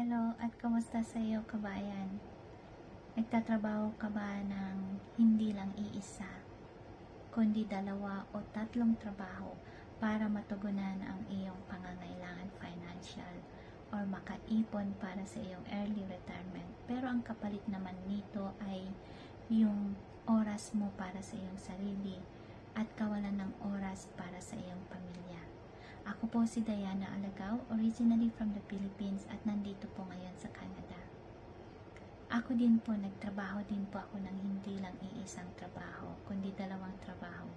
Hello at kamusta sa iyo kabayan? Nagtatrabaho ka ba ng hindi lang iisa, kundi dalawa o tatlong trabaho para matugunan ang iyong pangangailangan financial or makaipon para sa iyong early retirement? Pero ang kapalit naman nito ay yung oras mo para sa iyong sarili at kawalan ng oras para sa iyong pamilya. Ako po si Diana Alagaw, originally from the Philippines at nandito po ngayon sa Canada. Ako din po, nagtrabaho din po ako ng hindi lang iisang trabaho, kundi dalawang trabaho.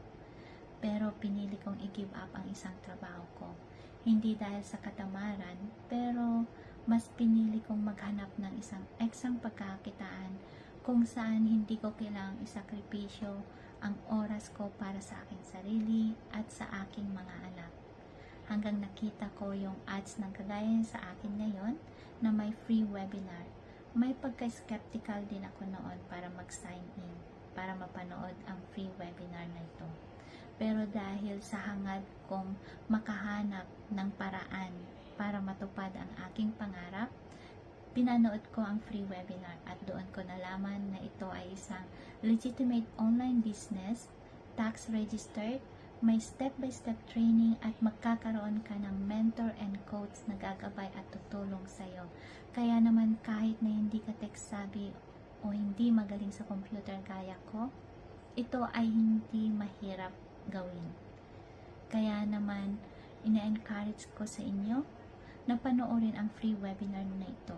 Pero pinili kong i-give up ang isang trabaho ko. Hindi dahil sa katamaran, pero mas pinili kong maghanap ng isang eksang pagkakakitaan kung saan hindi ko kailangang isakripisyo ang oras ko para sa aking sarili at sa aking mga anak. Hanggang nakita ko yung ads ng kagaya sa akin ngayon na may free webinar. May pagka-skeptical din ako noon para mag-sign in, para mapanood ang free webinar na ito. Pero dahil sa hangad kong makahanap ng paraan para matupad ang aking pangarap, pinanood ko ang free webinar at doon ko nalaman na ito ay isang legitimate online business, tax registered, may step-by-step training at magkakaroon ka ng mentor and coach na gagabay at tutulong sa'yo. Kaya naman kahit na hindi ka tech savvy o hindi magaling sa computer gaya ko, ito ay hindi mahirap gawin. Kaya naman ina-encourage ko sa inyo na panoorin ang free webinar na ito.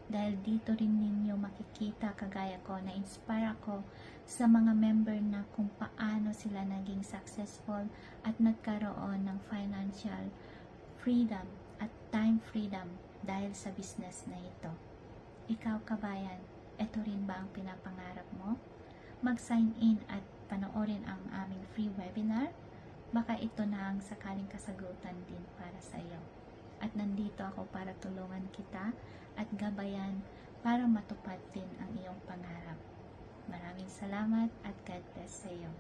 Dahil dito rin ninyo makikita kagaya ko na inspire ako sa mga member na kung paano sila naging successful at nagkaroon ng financial freedom at time freedom dahil sa business na ito. Ikaw kabayan, ito rin ba ang pinapangarap mo? Mag-sign in at panoorin ang aming free webinar. Baka ito na ang sakaling kasagutan din para sa iyo. At nandito ako para tulungan kita at gabayan para matupad din ang iyong pangarap. Maraming salamat at God bless sa iyo.